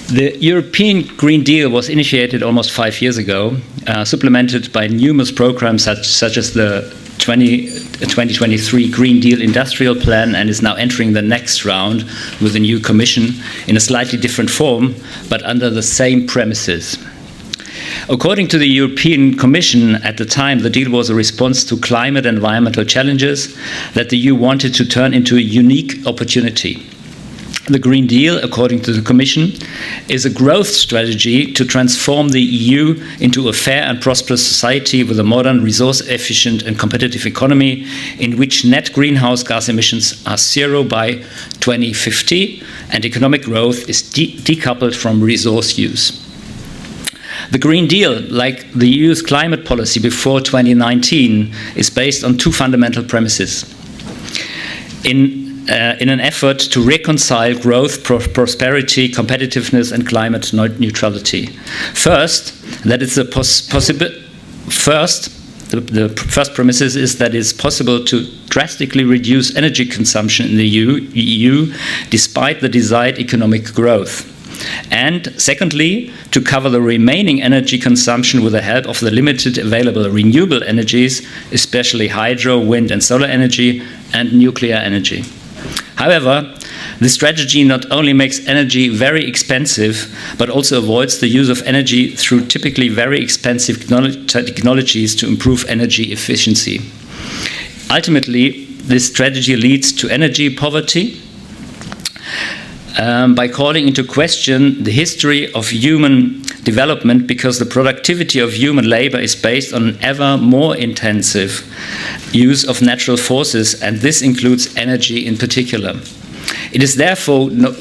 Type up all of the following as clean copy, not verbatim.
The European Green Deal was initiated almost 5 years ago, supplemented by numerous programs such as the 2023 Green Deal Industrial Plan, and is now entering the next round with a new Commission in a slightly different form, but under the same premises. According to the European Commission at the time, the deal was a response to climate and environmental challenges that the EU wanted to turn into a unique opportunity. The Green Deal, according to the Commission, is a growth strategy to transform the EU into a fair and prosperous society with a modern, resource-efficient and competitive economy in which net greenhouse gas emissions are zero by 2050 and economic growth is decoupled from resource use. The Green Deal, like the EU's climate policy before 2019, is based on two fundamental premises. In an effort to reconcile growth, prosperity, competitiveness, and climate neutrality. First, that it's the first premise is that it's possible to drastically reduce energy consumption in the EU despite the desired economic growth. And secondly, to cover the remaining energy consumption with the help of the limited available renewable energies, especially hydro, wind, and solar energy, and nuclear energy. However, this strategy not only makes energy very expensive, but also avoids the use of energy through typically very expensive technologies to improve energy efficiency. Ultimately, this strategy leads to energy poverty by calling into question the history of human development, because the productivity of human labor is based on an ever more intensive use of natural forces, and this includes energy in particular. It is therefore no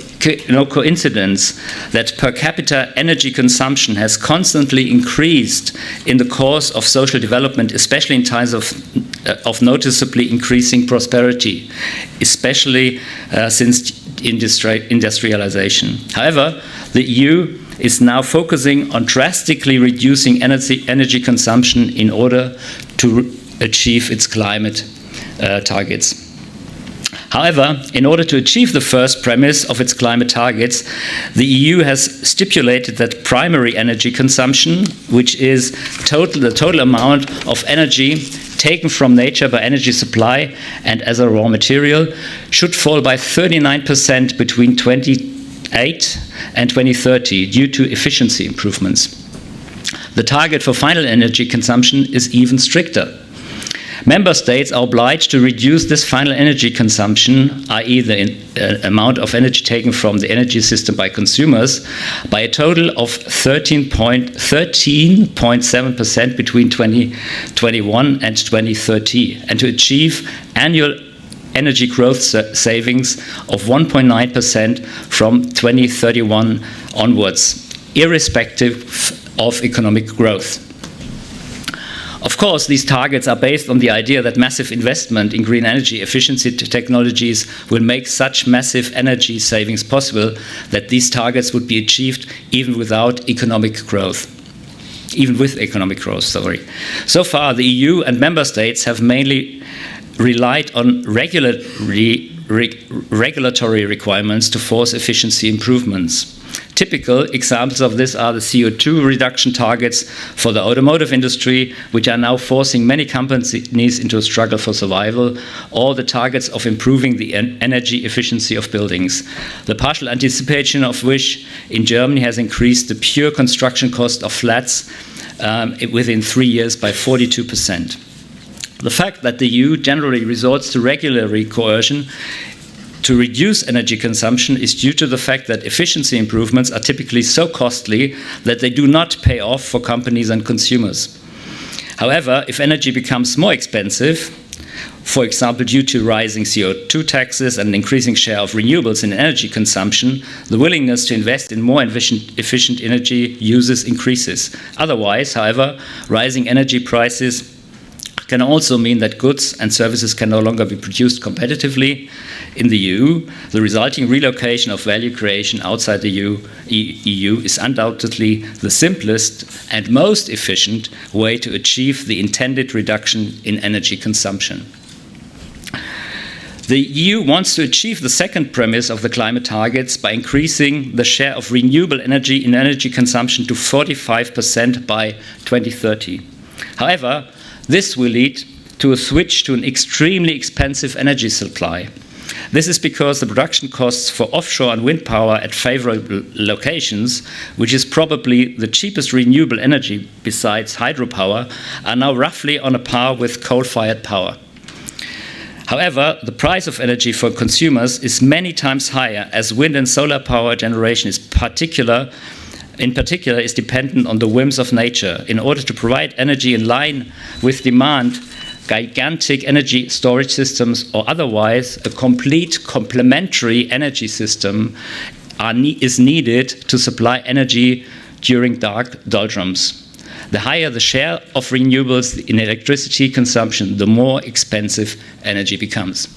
coincidence that per capita energy consumption has constantly increased in the course of social development, especially in times of noticeably increasing prosperity, especially since industrialization. However, the EU is now focusing on drastically reducing energy consumption in order to achieve its climate targets. However, in order to achieve the first premise of its climate targets, the EU has stipulated that primary energy consumption, which is the total amount of energy taken from nature by energy supply and as a raw material, should fall by 39% between 2008 and 2030 due to efficiency improvements. The target for final energy consumption is even stricter. Member states are obliged to reduce this final energy consumption, i.e. the amount of energy taken from the energy system by consumers, by a total of 13.7% between 2021 and 2030, and to achieve annual energy growth savings of 1.9% from 2031 onwards, irrespective of economic growth. Of course, these targets are based on the idea that massive investment in green energy efficiency technologies will make such massive energy savings possible that these targets would be achieved even without economic growth. So far, the EU and member states have mainly relied on regulatory requirements to force efficiency improvements. Typical examples of this are the CO2 reduction targets for the automotive industry, which are now forcing many companies into a struggle for survival, or the targets of improving the energy efficiency of buildings, the partial anticipation of which in Germany has increased the pure construction cost of flats within 3 years by 42%. The fact that the EU generally resorts to regulatory coercion to reduce energy consumption is due to the fact that efficiency improvements are typically so costly that they do not pay off for companies and consumers. However, if energy becomes more expensive, for example due to rising CO2 taxes and an increasing share of renewables in energy consumption, the willingness to invest in more efficient energy uses increases. Otherwise, however, rising energy prices can also mean that goods and services can no longer be produced competitively in the EU. The resulting relocation of value creation outside the EU is undoubtedly the simplest and most efficient way to achieve the intended reduction in energy consumption. The EU wants to achieve the second premise of the climate targets by increasing the share of renewable energy in energy consumption to 45% by 2030. However, this will lead to a switch to an extremely expensive energy supply. This is because the production costs for offshore and wind power at favorable locations, which is probably the cheapest renewable energy besides hydropower, are now roughly on a par with coal-fired power. However, the price of energy for consumers is many times higher, as wind and solar power generation in particular is dependent on the whims of nature. In order to provide energy in line with demand, gigantic energy storage systems or otherwise a complete complementary energy system is needed to supply energy during dark doldrums. The higher the share of renewables in electricity consumption, the more expensive energy becomes.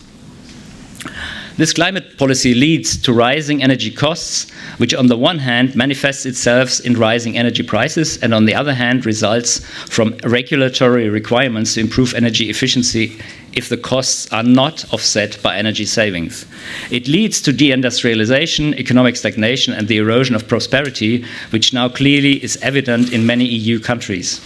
This climate policy leads to rising energy costs, which on the one hand manifests itself in rising energy prices, and on the other hand results from regulatory requirements to improve energy efficiency if the costs are not offset by energy savings. It leads to deindustrialization, economic stagnation, and the erosion of prosperity, which now clearly is evident in many EU countries.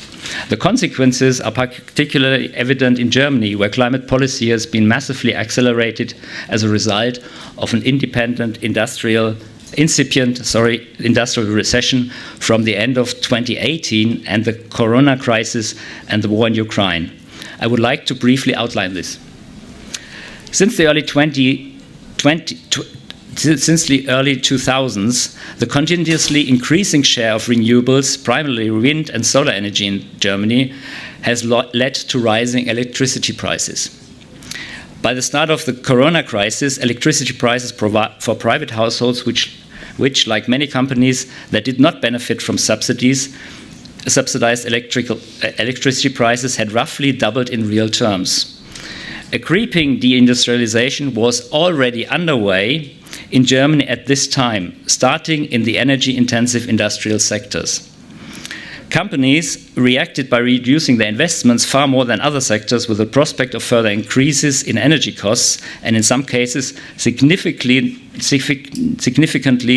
The consequences are particularly evident in Germany, where climate policy has been massively accelerated as a result of an industrial recession from the end of 2018 and the corona crisis and the war in Ukraine. I would like to briefly outline this. Since the early 2000s, the continuously increasing share of renewables, primarily wind and solar energy in Germany, has led to rising electricity prices. By the start of the corona crisis, electricity prices for private households, which, like many companies that did not benefit from subsidized electricity prices, had roughly doubled in real terms. A creeping deindustrialization was already underway in Germany at this time, starting in the energy-intensive industrial sectors. Companies reacted by reducing their investments far more than other sectors, with the prospect of further increases in energy costs, and in some cases significantly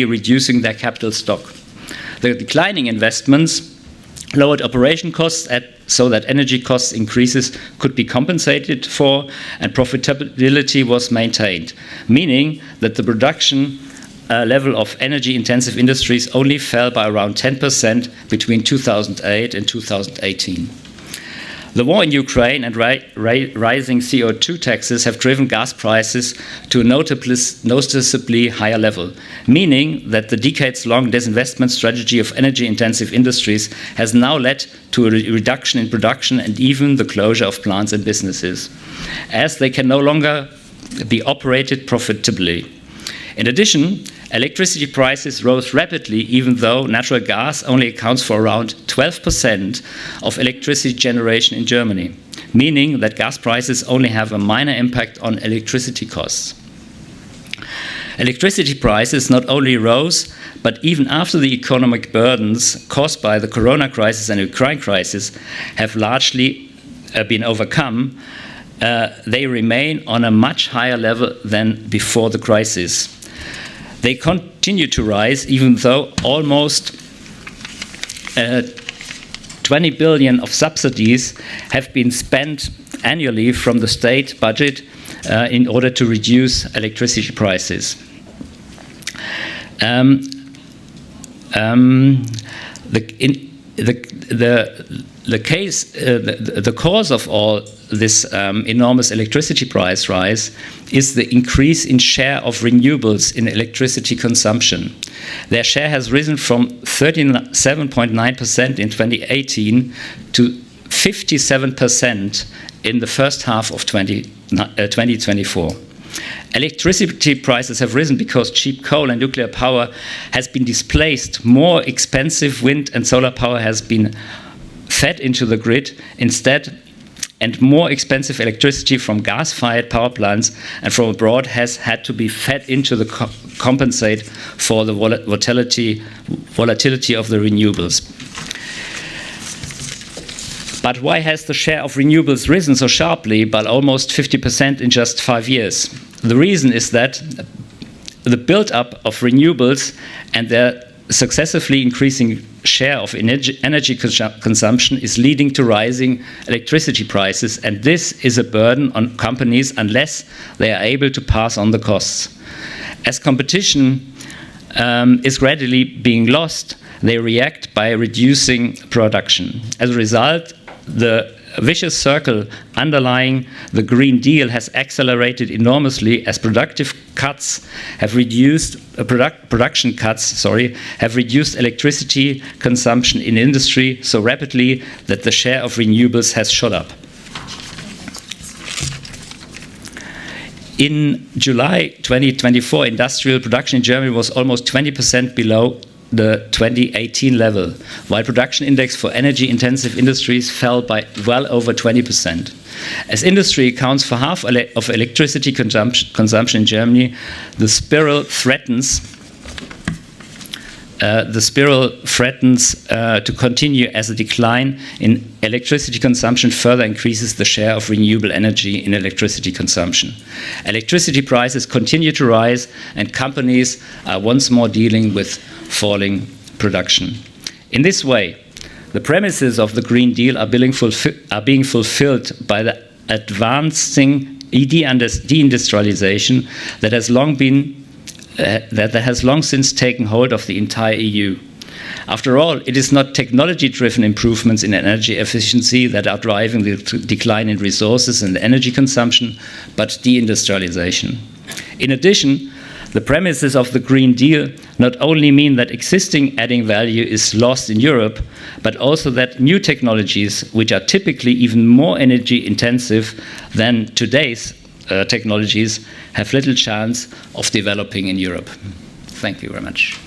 reducing their capital stock. The declining investments lowered operation costs so that energy cost increases could be compensated for and profitability was maintained, meaning that the production level of energy-intensive industries only fell by around 10% between 2008 and 2018. The war in Ukraine and rising CO2 taxes have driven gas prices to a noticeably higher level, meaning that the decades-long disinvestment strategy of energy-intensive industries has now led to a reduction in production and even the closure of plants and businesses, as they can no longer be operated profitably. In addition, electricity prices rose rapidly, even though natural gas only accounts for around 12% of electricity generation in Germany, meaning that gas prices only have a minor impact on electricity costs. Electricity prices not only rose, but even after the economic burdens caused by the corona crisis and Ukraine crisis have largely been overcome, they remain on a much higher level than before the crisis. They continue to rise, even though almost 20 billion of subsidies have been spent annually from the state budget in order to reduce electricity prices. The cause of all this enormous electricity price rise is the increase in share of renewables in electricity consumption. Their share has risen from 37.9% in 2018 to 57% in the first half of 2024. Electricity prices have risen because cheap coal and nuclear power has been displaced. More expensive wind and solar power has been fed into the grid instead, and more expensive electricity from gas-fired power plants and from abroad has had to be fed into the compensate for the volatility of the renewables. But why has the share of renewables risen so sharply, by almost 50% in just 5 years? The reason is that the build-up of renewables and their successively increasing share of energy consumption is leading to rising electricity prices, and this is a burden on companies unless they are able to pass on the costs. As competition is gradually being lost, they react by reducing production. As a result, the vicious circle underlying the Green Deal has accelerated enormously as production cuts have reduced electricity consumption in industry so rapidly that the share of renewables has shot up. In July 2024, industrial production in Germany was almost 20% below the 2018 level, while production index for energy-intensive industries fell by well over 20%. As industry accounts for half of electricity consumption in Germany, the spiral threatens to continue as a decline in electricity consumption further increases the share of renewable energy in electricity consumption. Electricity prices continue to rise, and companies are once more dealing with falling production. In this way, the premises of the Green Deal are being fulfilled by the advancing deindustrialization that has long since taken hold of the entire EU. After all, it is not technology-driven improvements in energy efficiency that are driving the decline in resources and energy consumption, but deindustrialization. In addition, the premises of the Green Deal not only mean that existing adding value is lost in Europe, but also that new technologies, which are typically even more energy intensive than today's technologies, have little chance of developing in Europe. Thank you very much.